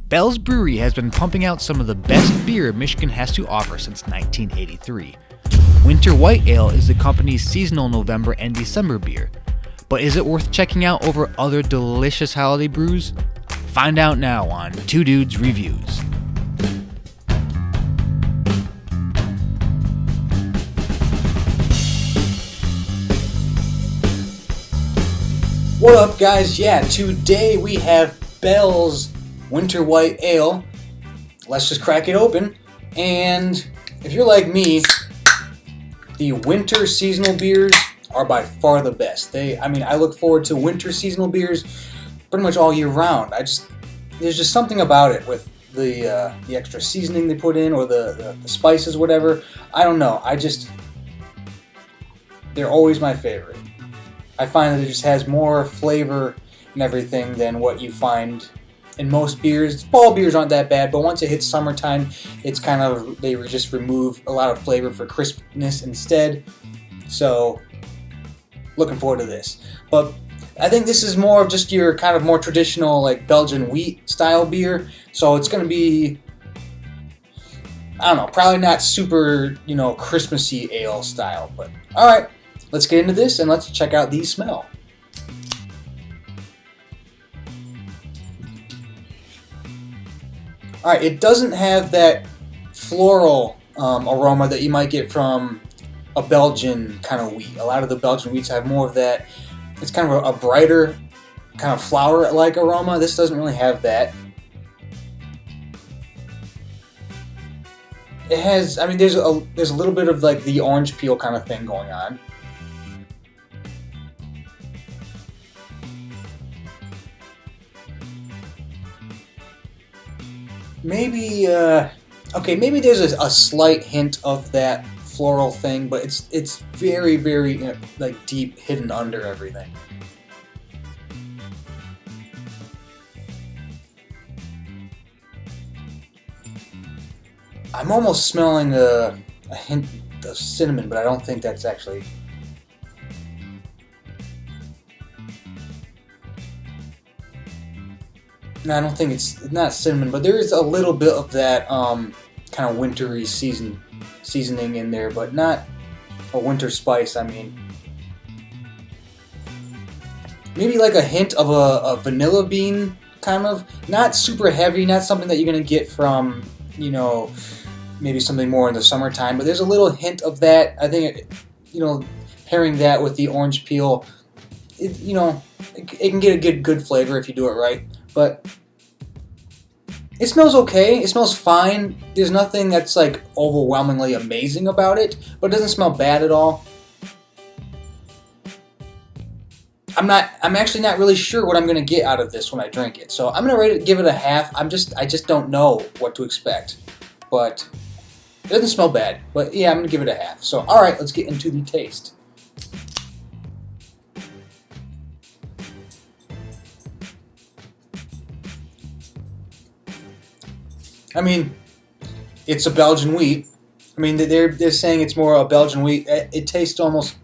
Bell's Brewery has been pumping out some of the best beer Michigan has to offer since 1983. Winter White Ale is the company's seasonal November and December beer. But is it worth checking out over other delicious holiday brews? Find out now on Two Dudes Reviews. What up, guys? Yeah, today we have Bell's Winter White Ale. Let's just crack it open. And if you're like me, the winter seasonal beers are by far the best. I look forward to winter seasonal beers pretty much all year round. There's just something about it with the extra seasoning they put in, or the spices, whatever. I don't know. They're always my favorite. I find that it just has more flavor and everything than what you find in most beers. Fall beers aren't that bad, but once it hits summertime, it's they just remove a lot of flavor for crispness instead. So, looking forward to this. But I think this is more of just your kind of more traditional, like, Belgian wheat style beer. So it's going to be, I don't know, probably not super, Christmassy ale style. But alright, let's get into this and let's check out the smell. Alright, it doesn't have that floral aroma that you might get from a Belgian kind of wheat. A lot of the Belgian wheats have more of that. It's kind of a brighter, kind of flower-like aroma. This doesn't really have that. It has, there's a little bit of like the orange peel kind of thing going on. Maybe there's a slight hint of that floral thing, but it's very, very deep hidden under everything. I'm almost smelling a hint of cinnamon, but I don't think that's actually. No, I don't think it's not cinnamon, but there is a little bit of that kind of wintry seasoning in there, but not a winter spice. Maybe like a hint of a vanilla bean, kind of. Not super heavy, not something that you're going to get from, maybe something more in the summertime, but there's a little hint of that. I think, pairing that with the orange peel, it can get a good flavor if you do it right. But it smells okay. It smells fine. There's nothing that's like overwhelmingly amazing about it, but it doesn't smell bad at all. I'm actually not really sure what I'm gonna get out of this when I drink it. So I'm gonna give it a half. I just don't know what to expect. But it doesn't smell bad. But yeah, I'm gonna give it a half. So alright, let's get into the taste. It's a Belgian wheat. They're saying it's more a Belgian wheat. It tastes almost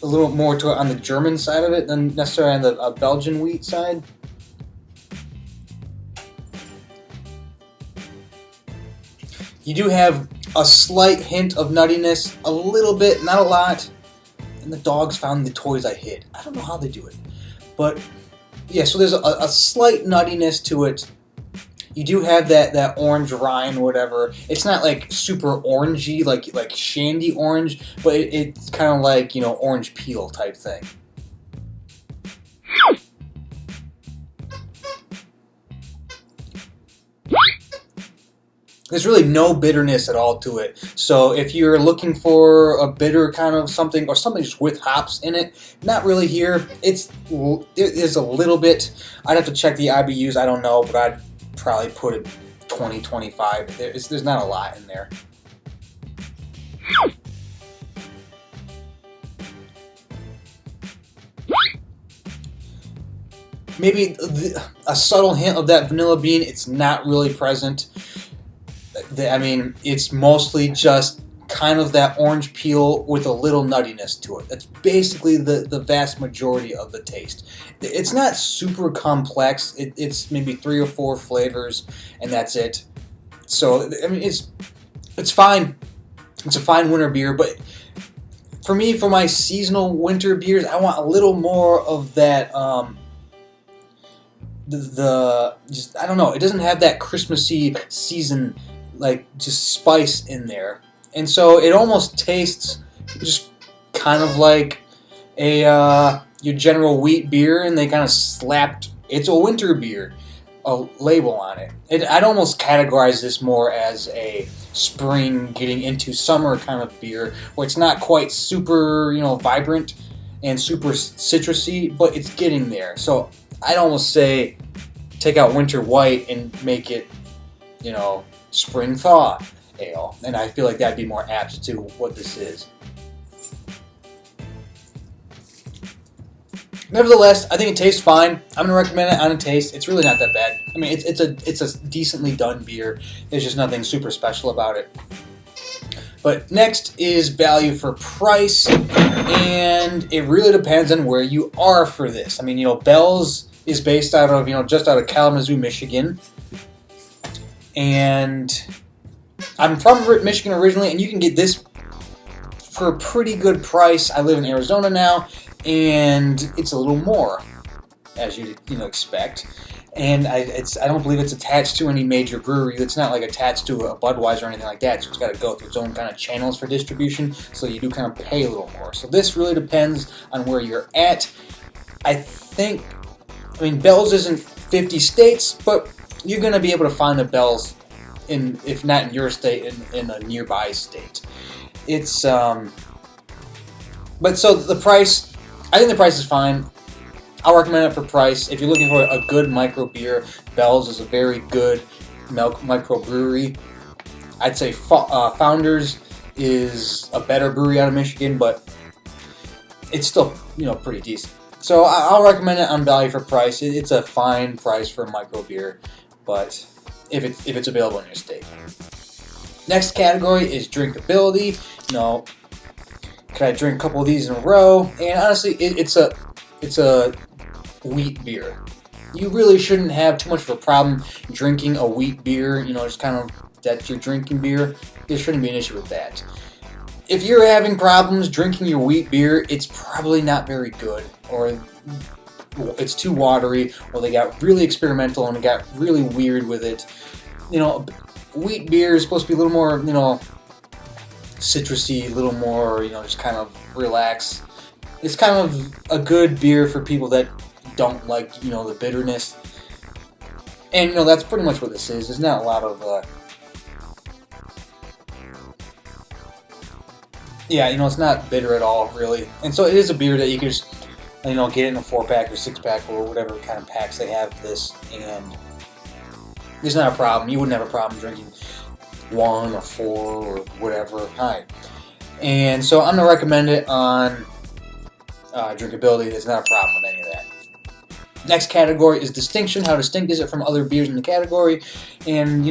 a little more on the German side of it than necessarily on the Belgian wheat side. You do have a slight hint of nuttiness, a little bit, not a lot. And the dogs found the toys I hid. I don't know how they do it, but yeah. So there's a slight nuttiness to it. You do have that orange rind, whatever. It's not like super orangey, like shandy orange, but it's kind of like, orange peel type thing. There's really no bitterness at all to it. So if you're looking for a bitter kind of something, or something just with hops in it, not really here. There's a little bit. I'd have to check the IBUs. I don't know, but I'd probably put it 20, 25. There's not a lot in there. Maybe a subtle hint of that vanilla bean. It's not really present. It's mostly just kind of that orange peel with a little nuttiness to it. That's basically the vast majority of the taste. It's not super complex. It's maybe 3 or 4 flavors, and that's it. So, I mean, it's fine. It's a fine winter beer, but for me, for my seasonal winter beers, I want a little more of that, just, I don't know, it doesn't have that Christmassy season, like, just spice in there. And so it almost tastes just kind of like your general wheat beer, and they kind of slapped, it's a winter beer, a label on it. I'd almost categorize this more as a spring getting into summer kind of beer, where it's not quite super, vibrant and super citrusy, but it's getting there. So I'd almost say take out winter white and make it, spring thaw ale, and I feel like that'd be more apt to what this is. Nevertheless, I think it tastes fine. I'm gonna recommend it on a taste. It's really not that bad. I mean, it's a decently done beer. There's just nothing super special about it. But next is value for price, and it really depends on where you are for this. I mean, Bell's is based out of just out of Kalamazoo, Michigan, and I'm from Michigan originally, and you can get this for a pretty good price. I live in Arizona now, and it's a little more, as you expect. And I don't believe it's attached to any major brewery. It's not like attached to a Budweiser or anything like that. So it's got to go through its own kind of channels for distribution. So you do kind of pay a little more. So this really depends on where you're at. I mean, Bell's isn't 50 states, but you're going to be able to find a Bell's if not in your state, in a nearby state. It's but so the price, I think the price is fine. I'll recommend it for price. If you're looking for a good micro beer, Bell's is a very good micro brewery. I'd say Founders is a better brewery out of Michigan, but it's still pretty decent. So I'll recommend it on value for price. It's a fine price for a micro beer, but if it's available in your state. Next category is drinkability. Can I drink a couple of these in a row? And honestly, it's a wheat beer. You really shouldn't have too much of a problem drinking a wheat beer. Just kind of that's your drinking beer. There shouldn't be an issue with that. If you're having problems drinking your wheat beer, it's probably not very good, or it's too watery, or they got really experimental and it got really weird with it. Wheat beer is supposed to be a little more, citrusy, a little more, just kind of relax. It's kind of a good beer for people that don't like, the bitterness. And, that's pretty much what this is. There's not a lot of, it's not bitter at all, really. And so it is a beer that you can just, get in a 4-pack or 6-pack or whatever kind of packs they have this, and there's not a problem. You wouldn't have a problem drinking 1 or 4 or whatever. Hi. And so I'm going to recommend it on drinkability. There's not a problem with any of that. Next category is distinction. How distinct is it from other beers in the category? And,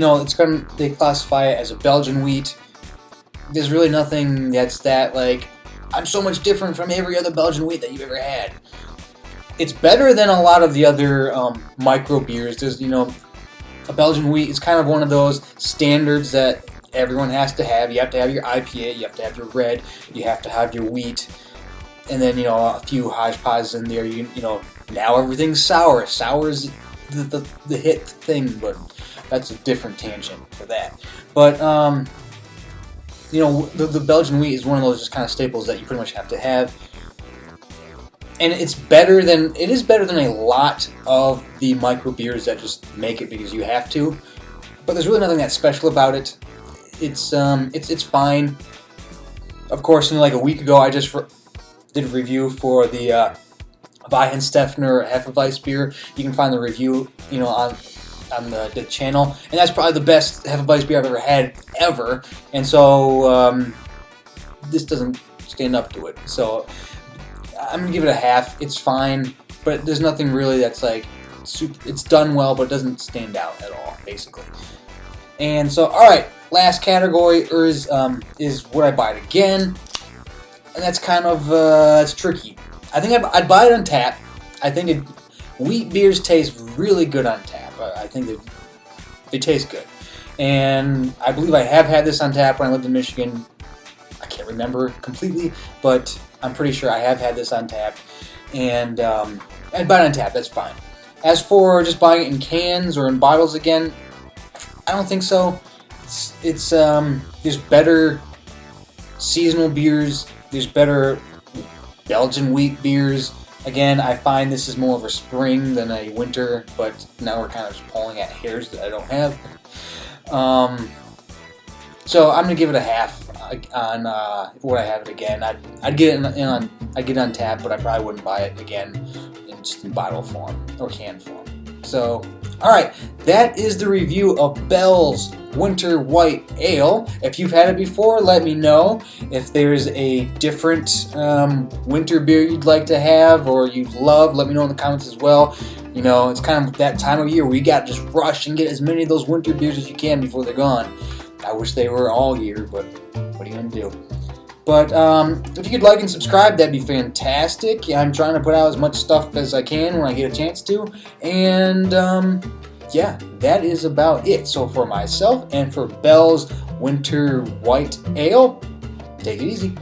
they classify it as a Belgian wheat. There's really nothing that's I'm so much different from every other Belgian wheat that you've ever had. It's better than a lot of the other micro beers. There's, a Belgian wheat is kind of one of those standards that everyone has to have. You have to have your IPA, you have to have your red, you have to have your wheat, and then, a few hodgepodges in there. Now everything's sour. Sour is the hit thing, but that's a different tangent for that. But, the Belgian wheat is one of those just kind of staples that you pretty much have to have. And it is better than a lot of the micro beers that just make it because you have to. But there's really nothing that special about it. It's fine. Of course, like a week ago, I just did a review for the Weihenstephaner Hefeweiss beer. You can find the review, on the channel, and that's probably the best Hefeweiss beer I've ever had ever. And so this doesn't stand up to it. So I'm gonna give it a half. It's fine, but there's nothing really that's super. It's done well, but it doesn't stand out at all, basically. And so, all right, last category is would I buy it again? And that's kind of it's tricky. I think I'd buy it on tap. I think wheat beers taste really good on tap. I think they taste good. And I believe I have had this on tap when I lived in Michigan. I can't remember completely, but I'm pretty sure I have had this on tap. And I'd buy it on tap, that's fine. As for just buying it in cans or in bottles again, I don't think so. It's there's better seasonal beers. There's better Belgian wheat beers. Again, I find this is more of a spring than a winter, but now we're kind of just pulling at hairs that I don't have. So I'm gonna give it a half on would I have it again. I'd get it on tap, but I probably wouldn't buy it again in bottle form or can form. So, all right, that is the review of Bell's Winter White Ale. If you've had it before, let me know. If there's a different winter beer you'd like to have or you'd love, let me know in the comments as well. You know, it's kind of that time of year where you got to just rush and get as many of those winter beers as you can before they're gone. I wish they were all year, but what are you going to do? But if you could like and subscribe, that'd be fantastic. I'm trying to put out as much stuff as I can when I get a chance to. And yeah, that is about it. So for myself and for Bell's Winter White Ale, take it easy.